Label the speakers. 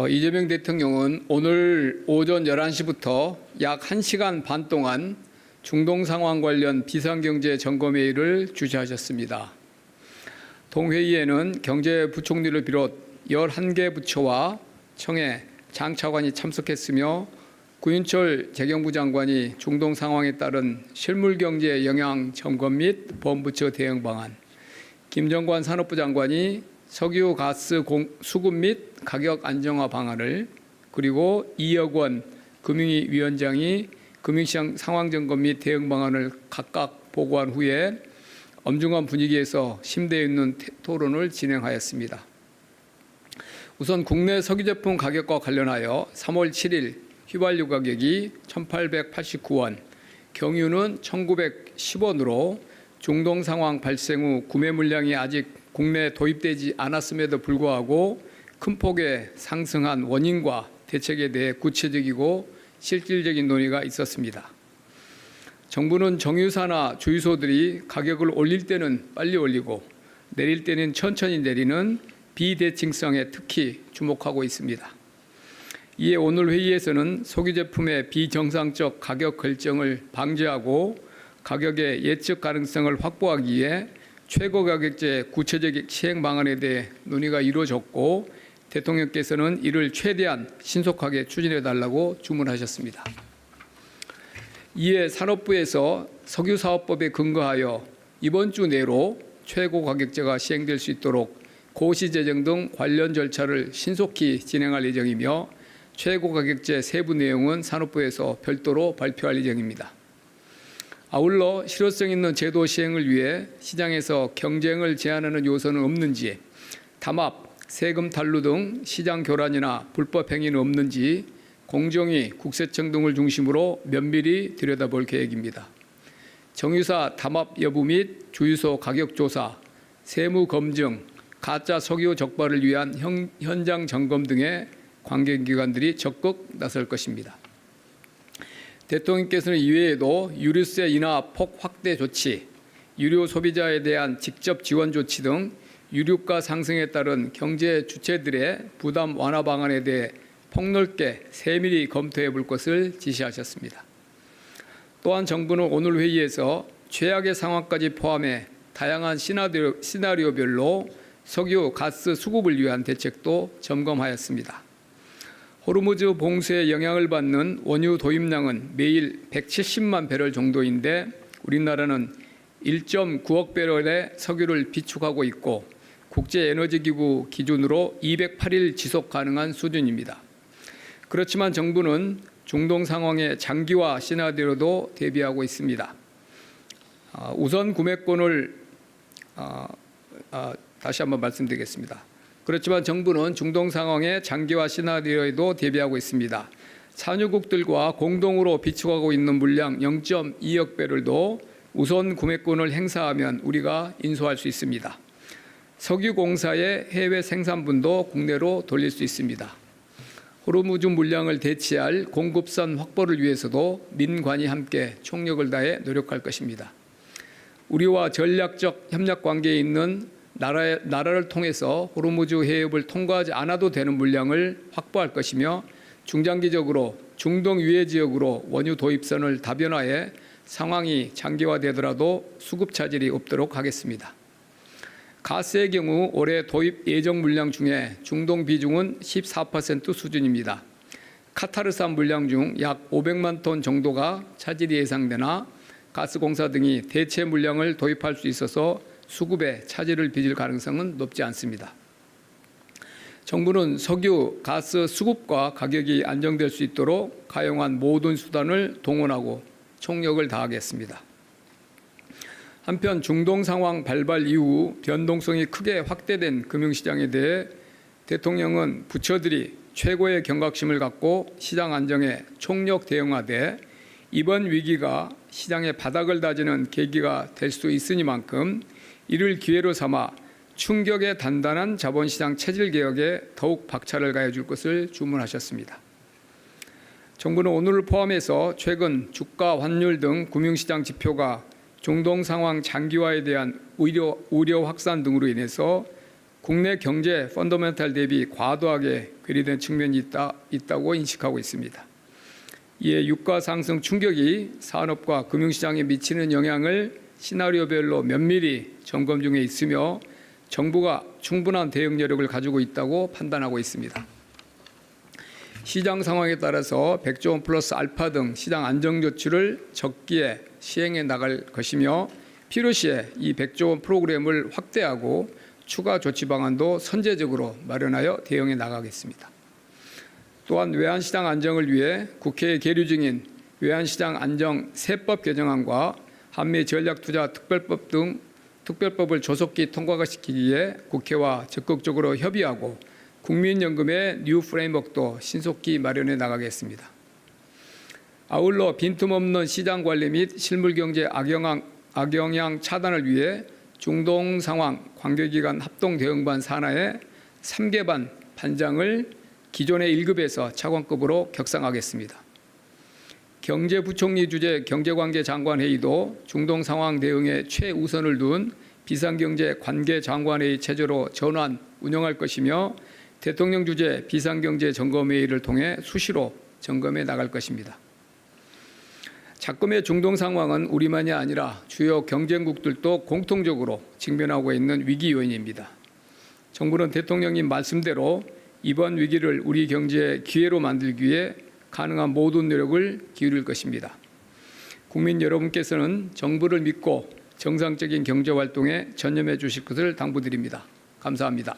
Speaker 1: 이재명 대통령은 오늘 오전 11시부터 약 1시간 반 동안 중동 상황 관련 비상경제 점검회의를 주재하셨습니다. 동회의에는 경제부총리를 비롯 11개 부처와 청해, 장차관이 참석했으며 구윤철 재경부 장관이 중동 상황에 따른 실물경제 영향 점검 및 범부처 대응 방안, 김정관 산업부 장관이 석유 가스 수급 및 가격 안정화 방안을, 그리고 이혁 원 금융위 위원장이 금융시장 상황 점검 및 대응 방안을 각각 보고한 후에 엄중한 분위기에서 심도 있는 토론을 진행하였습니다. 우선 국내 석유 제품 가격과 관련하여 3월 7일 휘발유 가격이 1,889원, 경유는 1,910원으로 중동 상황 발생 후 구매 물량이 아직 국내에 도입되지 않았음에도 불구하고 큰 폭의 상승한 원인과 대책에 대해 구체적이고 실질적인 논의가 있었습니다. 정부는 정유사나 주유소들이 가격을 올릴 때는 빨리 올리고 내릴 때는 천천히 내리는 비대칭성에 특히 주목하고 있습니다. 이에 오늘 회의에서는 석유 제품의 비정상적 가격 결정을 방지하고 가격의 예측 가능성을 확보하기 위해 최고 가격제 구체적 시행 방안에 대해 논의가 이루어졌고, 대통령께서는 이를 최대한 신속하게 추진해 달라고 주문하셨습니다. 이에 산업부에서 석유사업법에 근거하여 이번 주 내로 최고 가격제가 시행될 수 있도록 고시 제정 등 관련 절차를 신속히 진행할 예정이며, 최고 가격제 세부 내용은 산업부에서 별도로 발표할 예정입니다. 아울러 실효성 있는 제도 시행을 위해 시장에서 경쟁을 제한하는 요소는 없는지, 담합, 세금 탈루 등 시장 교란이나 불법 행위는 없는지 공정위, 국세청 등을 중심으로 면밀히 들여다볼 계획입니다. 정유사 담합 여부 및 주유소 가격 조사, 세무 검증, 가짜 석유 적발을 위한 현장 점검 등의 관계기관들이 적극 나설 것입니다. 대통령께서는 이외에도 유류세 인하 폭 확대 조치, 유류 소비자에 대한 직접 지원 조치 등 유류가 상승에 따른 경제 주체들의 부담 완화 방안에 대해 폭넓게 세밀히 검토해 볼 것을 지시하셨습니다. 또한 정부는 오늘 회의에서 최악의 상황까지 포함해 다양한 시나리오별로 석유, 가스 수급을 위한 대책도 점검하였습니다. 호르무즈 봉쇄에 영향을 받는 원유 도입량은 매일 170만 배럴 정도인데 우리나라는 1.9억 배럴의 석유를 비축하고 있고 국제에너지기구 기준으로 208일 지속 가능한 수준입니다. 그렇지만 정부는 중동 상황의 장기화 시나리오도 대비하고 있습니다. 우선 구매권을 다시 한번 말씀드리겠습니다. 그렇지만 정부는 중동 상황의 장기화 시나리오에도 대비하고 있습니다. 산유국들과 공동으로 비축하고 있는 물량 0.2억 배럴도 우선 구매권을 행사하면 우리가 인수할 수 있습니다. 석유공사의 해외 생산분도 국내로 돌릴 수 있습니다. 호르무즈 물량을 대체할 공급선 확보를 위해서도 민관이 함께 총력을 다해 노력할 것입니다. 우리와 전략적 협력 관계에 있는 나라를 통해서 호르무즈 해협을 통과하지 않아도 되는 물량을 확보할 것이며, 중장기적으로 중동 유해 지역으로 원유 도입선을 다변화해 상황이 장기화되더라도 수급 차질이 없도록 하겠습니다. 가스의 경우 올해 도입 예정 물량 중에 중동 비중은 14% 수준입니다. 카타르산 물량 중 약 500만 톤 정도가 차질이 예상되나 가스공사 등이 대체 물량을 도입할 수 있어서 수급에 차질을 빚을 가능성은 높지 않습니다. 정부는 석유, 가스 수급과 가격이 안정될 수 있도록 가용한 모든 수단을 동원하고 총력을 다하겠습니다. 한편 중동 상황 발발 이후 변동성이 크게 확대된 금융시장에 대해 대통령은 부처들이 최고의 경각심을 갖고 시장 안정에 총력 대응하되 이번 위기가 시장의 바닥을 다지는 계기가 될 수 있으니만큼 이를 기회로 삼아 충격의 단단한 자본시장 체질 개혁에 더욱 박차를 가해줄 것을 주문하셨습니다. 정부는 오늘을 포함해서 최근 주가, 환율 등 금융시장 지표가 중동 상황 장기화에 대한 우려 확산 등으로 인해서 국내 경제 펀더멘탈 대비 과도하게 괴리된 측면이 있다고 인식하고 있습니다. 이에 유가 상승 충격이 산업과 금융시장에 미치는 영향을 시나리오별로 면밀히 점검 중에 있으며 정부가 충분한 대응 여력을 가지고 있다고 판단하고 있습니다. 시장 상황에 따라서 100조 원 플러스 알파 등 시장 안정 조치를 적기에 시행해 나갈 것이며 필요시에 이 100조 원 프로그램을 확대하고 추가 조치 방안도 선제적으로 마련하여 대응해 나가겠습니다. 또한 외환시장 안정을 위해 국회에 계류 중인 외환시장 안정 세법 개정안과 한미 전략투자 특별법 등 특별법을 조속히 통과시키기 위해 국회와 적극적으로 협의하고 국민연금의 뉴 프레임워크도 신속히 마련해 나가겠습니다. 아울러 빈틈없는 시장 관리 및 실물경제 악영향 차단을 위해 중동 상황 관계기관 합동 대응반 산하의 3개 반장을 기존의 1급에서 차관급으로 격상하겠습니다. 경제부총리 주재 경제관계장관회의도 중동 상황 대응에 최우선을 둔 비상경제관계장관회의 체제로 전환 운영할 것이며 대통령 주재 비상경제점검회의를 통해 수시로 점검해 나갈 것입니다. 작금의 중동 상황은 우리만이 아니라 주요 경쟁국들도 공통적으로 직면하고 있는 위기 요인입니다. 정부는 대통령님 말씀대로 이번 위기를 우리 경제의 기회로 만들기 위해 가능한 모든 노력을 기울일 것입니다. 국민 여러분께서는 정부를 믿고 정상적인 경제활동에 전념해 주실 것을 당부드립니다. 감사합니다.